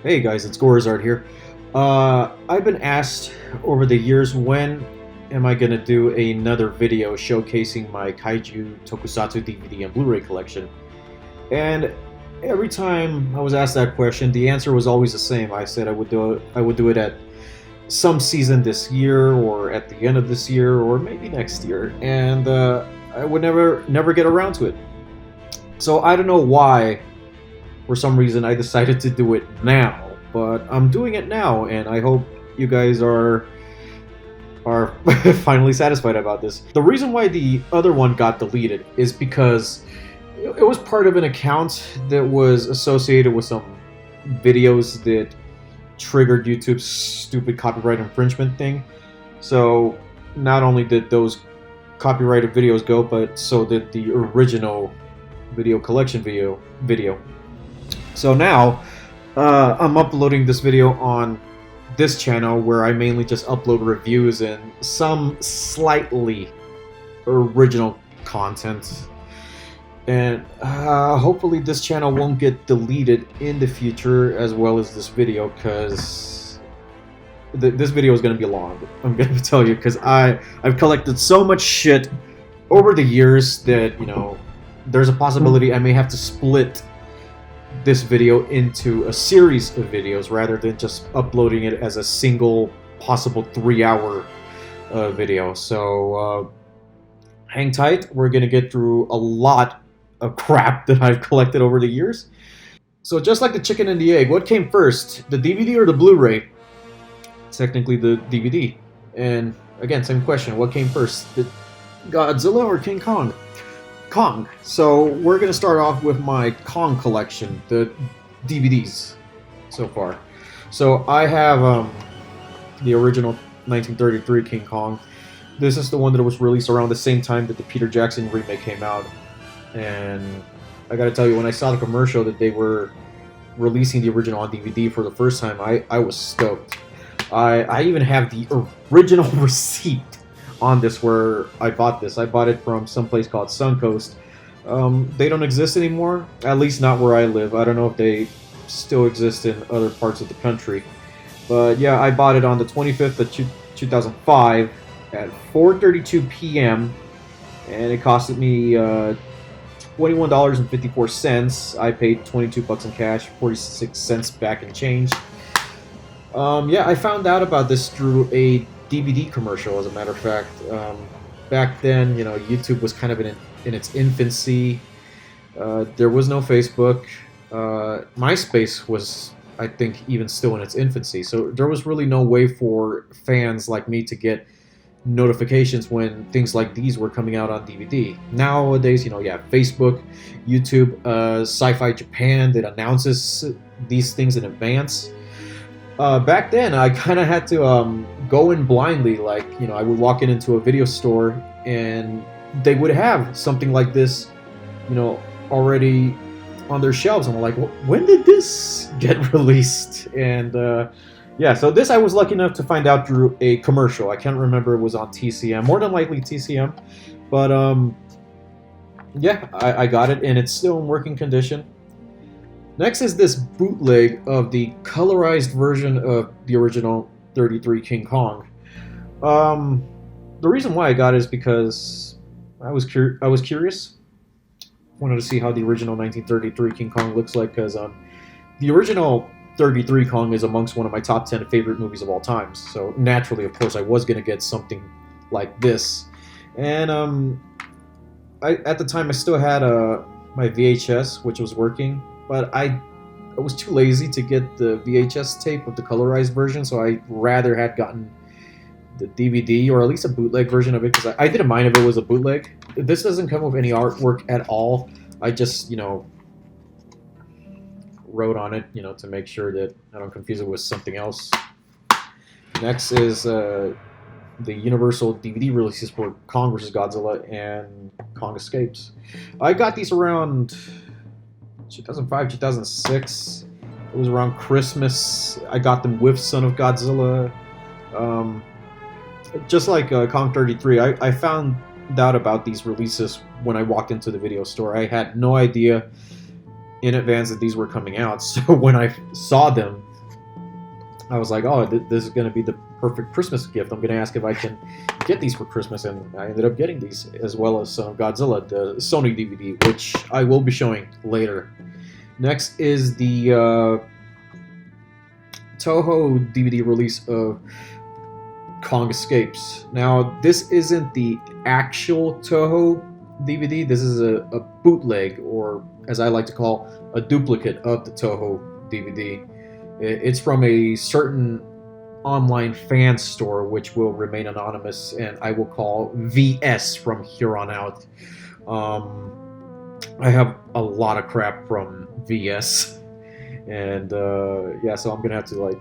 Hey guys, it's Gorizard here. I've been asked over the years when am I gonna do another video showcasing my Kaiju Tokusatsu DVD and Blu-ray collection. And every time I was asked that question, the answer was always the same. I said I would do it at some season this year, or at the end of this year, or maybe next year. And I would never get around to it. So I don't know why. For some reason, I decided to do it now, but I'm doing it now, and I hope you guys are finally satisfied about this. The reason why the other one got deleted is because it was part of an account that was associated with some videos that triggered YouTube's stupid copyright infringement thing. So not only did those copyrighted videos go, but so did the original video collection video. So now, I'm uploading this video on this channel where I mainly just upload reviews and some slightly original content. And hopefully this channel won't get deleted in the future, as well as this video, because this video is going to be long. I'm going to tell you, because I've collected so much shit over the years that, you know, there's a possibility I may have to split this video into a series of videos rather than just uploading it as a single possible 3-hour video. So hang tight, we're gonna get through a lot of crap that I've collected over the years. So just like the chicken and the egg, what came first, the DVD or the Blu-ray? Technically the DVD. And again, same question, what came first, the Godzilla or King Kong? Kong. So we're going to start off with my Kong collection, the DVDs so far. So I have the original 1933 King Kong. This is the one that was released around the same time that the Peter Jackson remake came out. And I gotta tell you, when I saw the commercial that they were releasing the original on DVD for the first time, I was stoked. I even have the original receipt on this where I bought this. I bought it from some place called Suncoast. They don't exist anymore, at least not where I live. I don't know if they still exist in other parts of the country. But yeah, I bought it on the 25th of 2005 at 4:32 p.m. and it costed me $21.54. I paid $22 in cash, 46 cents back in change. Yeah, I found out about this through a DVD commercial, as a matter of fact. Back then, you know, YouTube was kind of in its infancy. There was no Facebook. MySpace was, I think, even still in its infancy. So there was really no way for fans like me to get notifications when things like these were coming out on DVD. Nowadays, you know, yeah, Facebook, YouTube, Sci-Fi Japan that announces these things in advance. Back then, I kind of had to go in blindly. Like, you know, I would walk into a video store and they would have something like this, you know, already on their shelves. And I'm like, when did this get released? And yeah, so this I was lucky enough to find out through a commercial. I can't remember, it was on TCM, more than likely TCM. But yeah, I got it, and it's still in working condition. Next is this bootleg of the colorized version of the original 33 King Kong. The reason why I got it is because I was curious. Wanted to see how the original 1933 King Kong looks like, because the original 33 Kong is amongst one of my top 10 favorite movies of all time. So naturally, of course, I was going to get something like this. And at the time, I still had my VHS, which was working. But I was too lazy to get the VHS tape of the colorized version, so I rather had gotten the DVD, or at least a bootleg version of it, because I didn't mind if it was a bootleg. This doesn't come with any artwork at all. I just, you know, wrote on it, you know, to make sure that I don't confuse it with something else. Next is the Universal DVD releases for Kong vs. Godzilla and Kong Escapes. I got these around 2005, 2006. It was around Christmas. I got them with Son of Godzilla. Just like Kong 33, I found out about these releases when I walked into the video store. I had no idea in advance that these were coming out. So when I saw them, I was like, oh, this is going to be the perfect Christmas gift. I'm going to ask if I can get these for Christmas, and I ended up getting these, as well as Godzilla, the Sony DVD, which I will be showing later. Next is the Toho DVD release of Kong Escapes. Now, this isn't the actual Toho DVD. This is a bootleg, or as I like to call, a duplicate of the Toho DVD. It's from a certain online fan store, which will remain anonymous, and I will call VS from here on out. I have a lot of crap from VS, and yeah, so I'm gonna have to like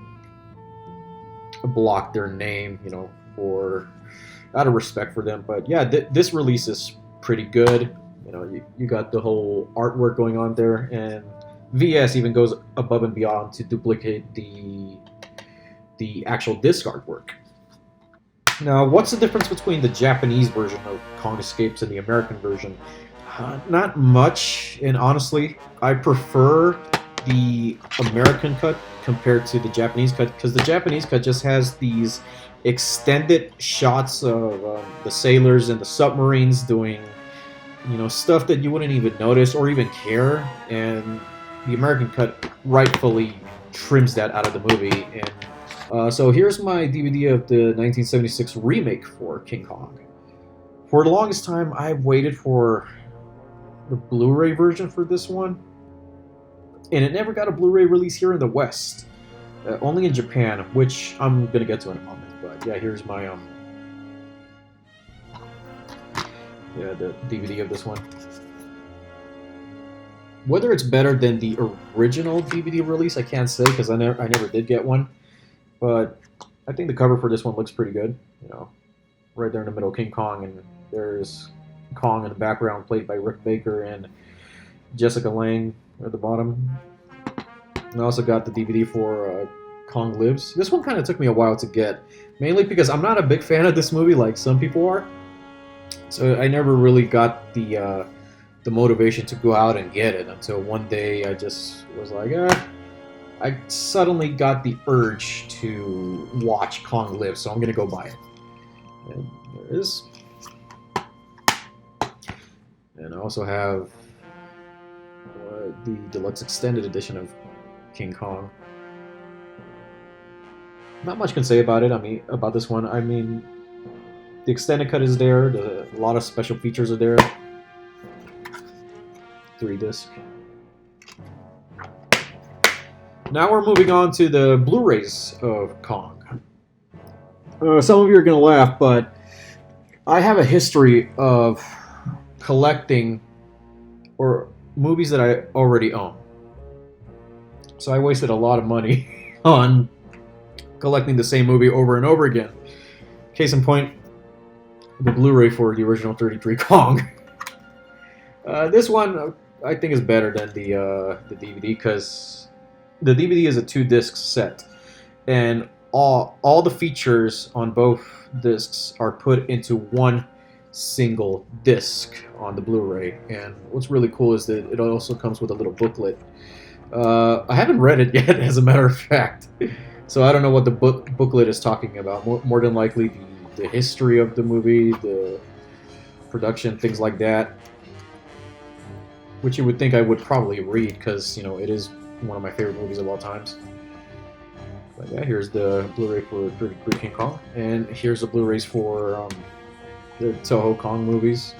block their name, for out of respect for them. But yeah, this release is pretty good. You got the whole artwork going on there, and VS even goes above and beyond to duplicate the actual disc artwork. Now, what's the difference between the Japanese version of Kong Escapes and the American version? Not much, and honestly, I prefer the American cut compared to the Japanese cut, because the Japanese cut just has these extended shots of the sailors and the submarines doing, stuff that you wouldn't even notice or even care, and the American cut rightfully trims that out of the movie. And so here's my DVD of the 1976 remake for King Kong. For the longest time, I waited for the Blu-ray version for this one, and it never got a Blu-ray release here in the West, only in Japan, which I'm gonna get to in a moment. But yeah, here's my the DVD of this one. Whether it's better than the original DVD release, I can't say, because I never did get one. But I think the cover for this one looks pretty good. Right there in the middle, King Kong, and there's Kong in the background, played by Rick Baker and Jessica Lange at the bottom. And I also got the DVD for Kong Lives. This one kind of took me a while to get, mainly because I'm not a big fan of this movie like some people are. So I never really got the motivation to go out and get it until one day I just was like, I suddenly got the urge to watch Kong Live, so I'm gonna go buy it. And there it is. And I also have the deluxe extended edition of King Kong. Not much can say about it. About this one. The extended cut is there. A lot of special features are there. 3-disc. Now we're moving on to the Blu-rays of Kong. Some of you are going to laugh, but I have a history of collecting movies that I already own. So I wasted a lot of money on collecting the same movie over and over again. Case in point, the Blu-ray for the original 33 Kong. This one I think is better than the DVD, because the DVD is a 2-disc set, and all the features on both discs are put into one single disc on the Blu-ray. And what's really cool is that it also comes with a little booklet. I haven't read it yet, as a matter of fact, so I don't know what the booklet is talking about. More than likely the history of the movie, the production, things like that, which you would think I would probably read, because it is one of my favorite movies of all times. But yeah, here's the Blu-ray for 33 King Kong, and here's the Blu-rays for the Toho Kong movies.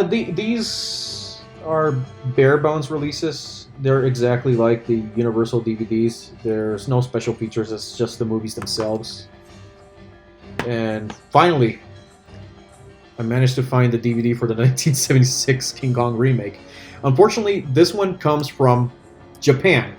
These are bare bones releases. They're exactly like the Universal DVDs. There's no special features. It's just the movies themselves. And finally, I managed to find the DVD for the 1976 King Kong remake. Unfortunately, this one comes from Japan.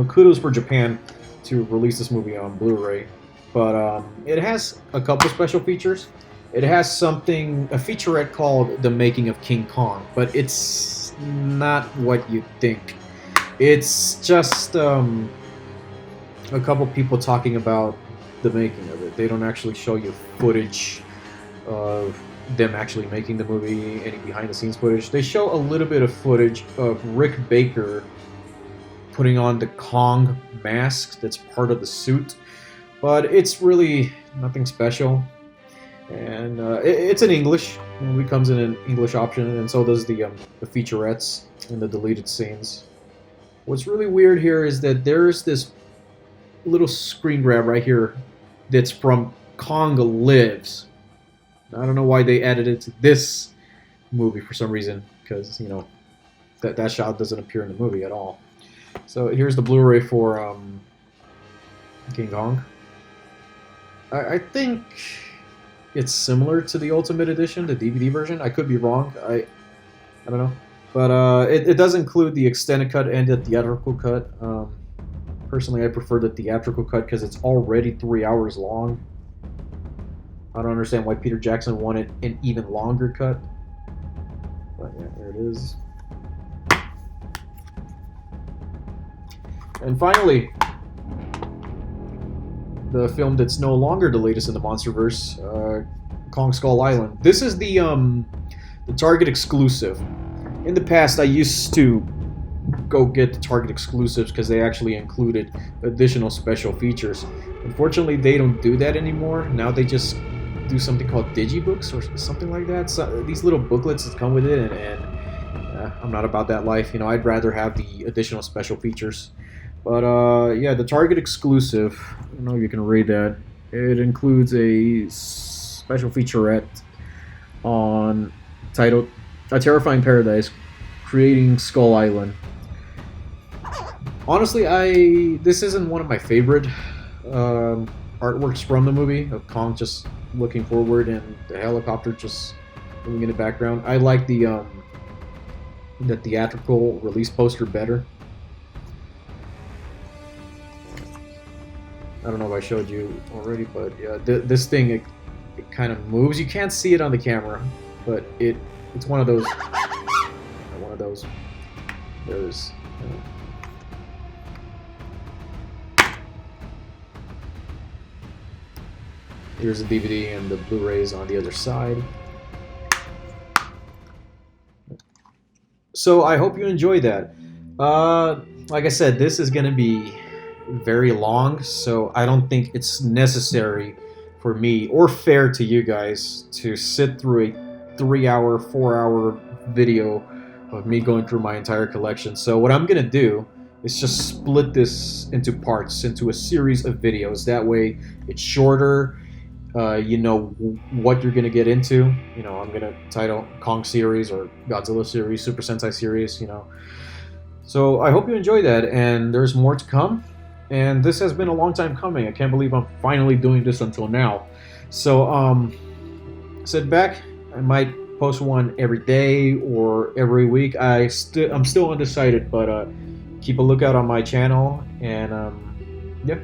Kudos for Japan to release this movie on Blu-ray. But it has a couple special features. It has a featurette called The Making of King Kong, but it's not what you think. It's just a couple people talking about the making of it. They don't actually show you footage of them actually making the movie, any behind-the-scenes footage. They show a little bit of footage of Rick Baker putting on the Kong mask that's part of the suit, but it's really nothing special. And it's in English. It comes in an English option, and so does the featurettes and the deleted scenes. What's really weird here is that there's this little screen grab right here that's from Kong Lives. I don't know why they added it to this movie for some reason, because, you know, that shot doesn't appear in the movie at all. So here's the Blu-ray for King Kong. I think it's similar to the Ultimate Edition, the DVD version. I could be wrong. I don't know. But it does include the extended cut and the theatrical cut. Personally, I prefer the theatrical cut because it's already 3 hours long. I don't understand why Peter Jackson wanted an even longer cut. But yeah, there it is. And finally, the film that's no longer the latest in the Monsterverse, Kong Skull Island. This is the Target exclusive. In the past, I used to go get the Target exclusives because they actually included additional special features. Unfortunately, they don't do that anymore. Now they just do something called digibooks or something like that. So these little booklets that come with it, and I'm not about that life. You know, I'd rather have the additional special features. But yeah, the Target exclusive, I don't know if you can read that. It includes a special featurette on titled A Terrifying Paradise, Creating Skull Island. Honestly, this isn't one of my favorite artworks from the movie, of Kong just looking forward and the helicopter just moving in the background. I like the theatrical release poster better. I don't know if I showed you already, but yeah, this thing, it kind of moves. You can't see it on the camera, but it's one of those. One of those. There's. Here's the DVD and the Blu-rays on the other side. So I hope you enjoyed that. Like I said, this is going to be very long, so I don't think it's necessary for me or fair to you guys to sit through a 3-hour, 4-hour video of me going through my entire collection. So what I'm going to do is just split this into parts, into a series of videos. That way it's shorter. You know what you're going to get into. You know, I'm going to title Kong series or Godzilla series, Super Sentai series, you know. So I hope you enjoy that, and there's more to come. And this has been a long time coming. I can't believe I'm finally doing this until now. So sit back. I might post one every day or every week. I'm still undecided, but keep a lookout on my channel. And yeah.